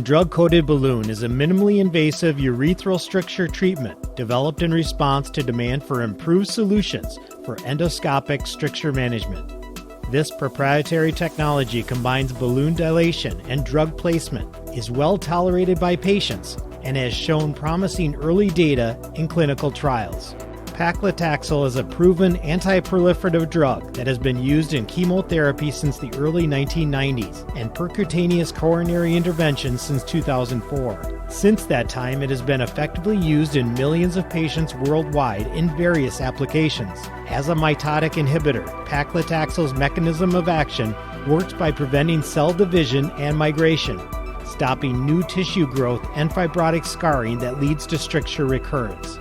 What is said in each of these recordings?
Optilume drug-coated balloon is a minimally invasive urethral stricture treatment developed in response to demand for improved solutions for endoscopic stricture management. This proprietary technology combines balloon dilation and drug placement, is well tolerated by patients, and has shown promising early data in clinical trials. Paclitaxel is a proven anti-proliferative drug that has been used in chemotherapy since the early 1990s and percutaneous coronary intervention since 2004. Since that time, it has been effectively used in millions of patients worldwide in various applications. As a mitotic inhibitor, paclitaxel's mechanism of action works by preventing cell division and migration, stopping new tissue growth and fibrotic scarring that leads to stricture recurrence.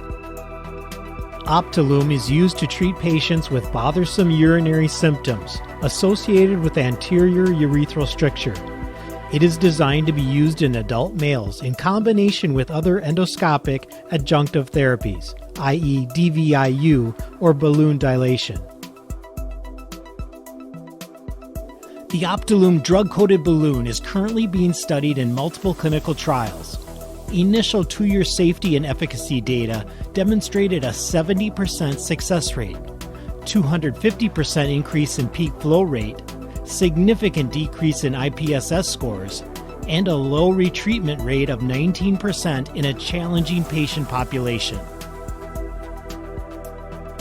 Optilume is used to treat patients with bothersome urinary symptoms associated with anterior urethral stricture. It is designed to be used in adult males in combination with other endoscopic adjunctive therapies, i.e. DVIU or balloon dilation. The Optilume drug-coated balloon is currently being studied in multiple clinical trials. Initial 2-year safety and efficacy data demonstrated a 70% success rate, 250% increase in peak flow rate, significant decrease in IPSS scores, and a low retreatment rate of 19% in a challenging patient population.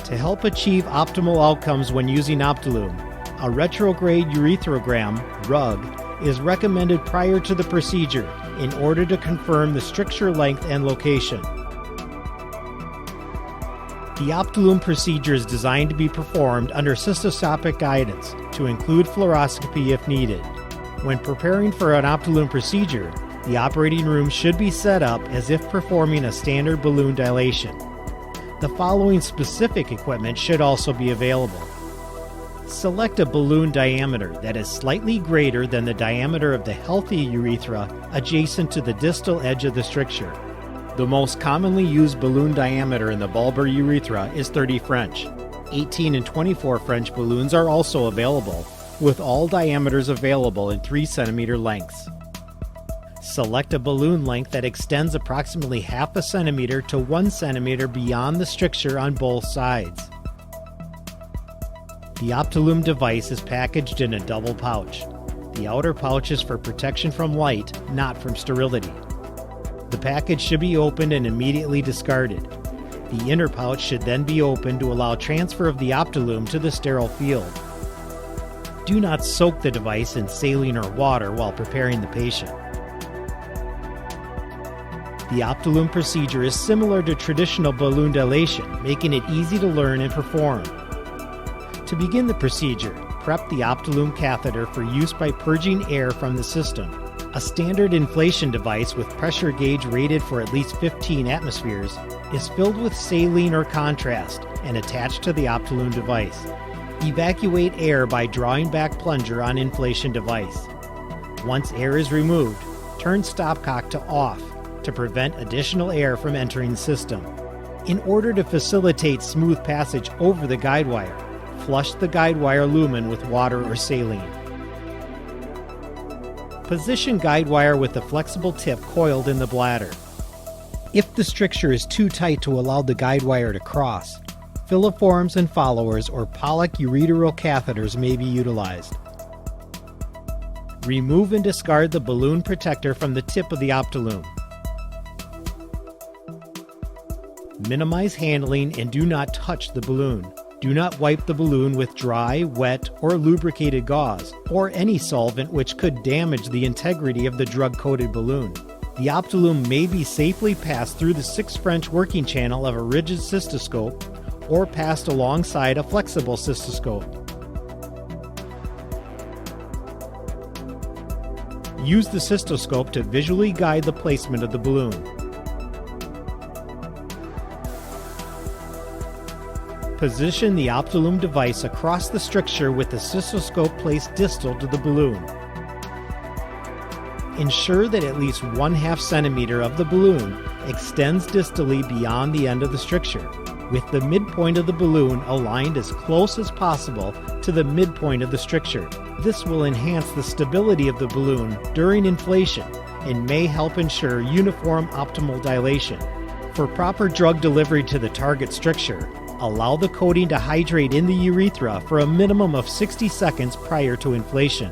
To help achieve optimal outcomes when using Optilume, a retrograde uretherogram, RUG, is recommended prior to the procedure in order to confirm the stricture length and location. The Optilume procedure is designed to be performed under cystoscopic guidance to include fluoroscopy if needed. When preparing for an Optilume procedure, the operating room should be set up as if performing a standard balloon dilation. The following specific equipment should also be available. Select a balloon diameter that is slightly greater than the diameter of the healthy urethra adjacent to the distal edge of the stricture. The most commonly used balloon diameter in the bulbar urethra is 30 French. 18 and 24 French balloons are also available, with all diameters available in 3 cm lengths. Select a balloon length that extends approximately ½ centimeter to 1 centimeter beyond the stricture on both sides. The Optilume device is packaged in a double pouch. The outer pouch is for protection from light, not from sterility. The package should be opened and immediately discarded. The inner pouch should then be opened to allow transfer of the Optilume to the sterile field. Do not soak the device in saline or water while preparing the patient. The Optilume procedure is similar to traditional balloon dilation, making it easy to learn and perform. To begin the procedure, prep the Optilume catheter for use by purging air from the system. A standard inflation device with pressure gauge rated for at least 15 atmospheres is filled with saline or contrast and attached to the Optilume device. Evacuate air by drawing back plunger on inflation device. Once air is removed, turn stopcock to off to prevent additional air from entering the system. In order to facilitate smooth passage over the guide wire, flush the guide wire lumen with water or saline. Position guide wire with the flexible tip coiled in the bladder. If the stricture is too tight to allow the guide wire to cross, filiforms and followers or Pollock ureteral catheters may be utilized. Remove and discard the balloon protector from the tip of the Optilume. Minimize handling and do not touch the balloon. Do not wipe the balloon with dry, wet, or lubricated gauze, or any solvent which could damage the integrity of the drug-coated balloon. The Optilume may be safely passed through the 6 French working channel of a rigid cystoscope or passed alongside a flexible cystoscope. Use the cystoscope to visually guide the placement of the balloon. Position the Optilume device across the stricture with the cystoscope placed distal to the balloon. Ensure that at least 1/2 centimeter of the balloon extends distally beyond the end of the stricture, with the midpoint of the balloon aligned as close as possible to the midpoint of the stricture. This will enhance the stability of the balloon during inflation and may help ensure uniform optimal dilation. For proper drug delivery to the target stricture, allow the coating to hydrate in the urethra for a minimum of 60 seconds prior to inflation.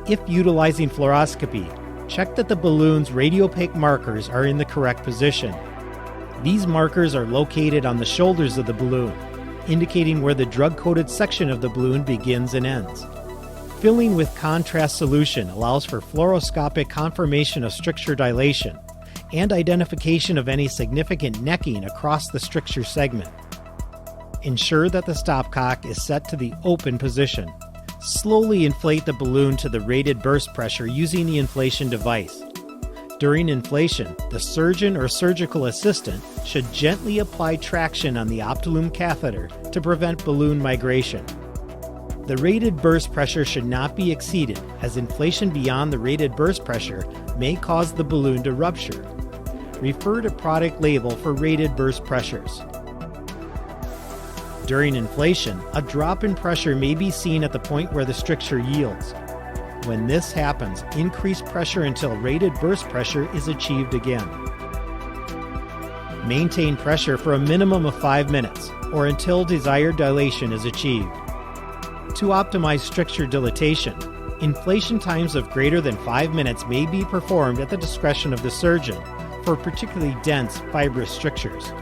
If utilizing fluoroscopy, check that the balloon's radiopaque markers are in the correct position. These markers are located on the shoulders of the balloon, indicating where the drug-coated section of the balloon begins and ends. Filling with contrast solution allows for fluoroscopic confirmation of stricture dilation and identification of any significant necking across the stricture segment. Ensure that the stopcock is set to the open position. Slowly inflate the balloon to the rated burst pressure using the inflation device. During inflation, the surgeon or surgical assistant should gently apply traction on the Optilume catheter to prevent balloon migration. The rated burst pressure should not be exceeded, as inflation beyond the rated burst pressure may cause the balloon to rupture. Refer to product label for rated burst pressures. During inflation, a drop in pressure may be seen at the point where the stricture yields. When this happens, increase pressure until rated burst pressure is achieved again. Maintain pressure for a minimum of 5 minutes, or until desired dilation is achieved. To optimize stricture dilatation, inflation times of greater than 5 minutes may be performed at the discretion of the surgeon for particularly dense, fibrous strictures.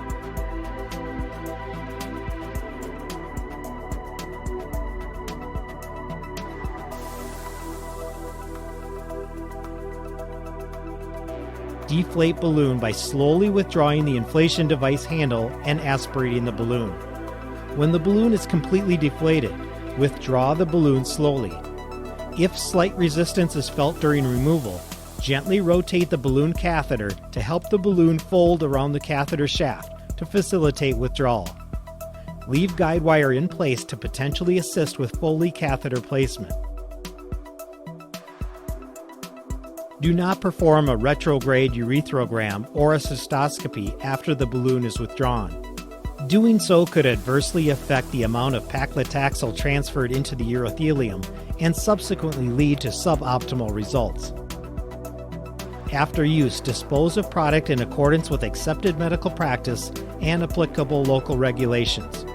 Deflate balloon by slowly withdrawing the inflation device handle and aspirating the balloon. When the balloon is completely deflated, withdraw the balloon slowly. If slight resistance is felt during removal, gently rotate the balloon catheter to help the balloon fold around the catheter shaft to facilitate withdrawal. Leave guide wire in place to potentially assist with Foley catheter placement. Do not perform a retrograde urethrogram or a cystoscopy after the balloon is withdrawn. Doing so could adversely affect the amount of paclitaxel transferred into the urothelium and subsequently lead to suboptimal results. After use, dispose of product in accordance with accepted medical practice and applicable local regulations.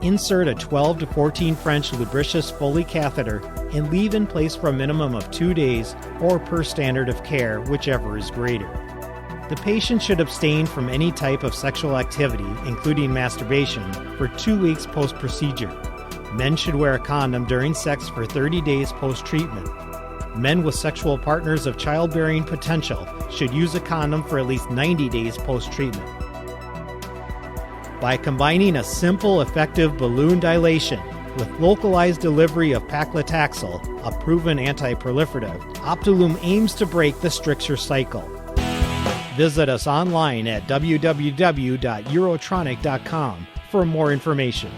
Insert a 12 to 14 French lubricious Foley catheter and leave in place for a minimum of 2 days or per standard of care, whichever is greater. The patient should abstain from any type of sexual activity, including masturbation, for 2 weeks post-procedure. Men should wear a condom during sex for 30 days post-treatment. Men with sexual partners of childbearing potential should use a condom for at least 90 days post-treatment. By combining a simple, effective balloon dilation with localized delivery of paclitaxel, a proven anti-proliferative, Optilume aims to break the stricture cycle. Visit us online at www.urotronic.com for more information.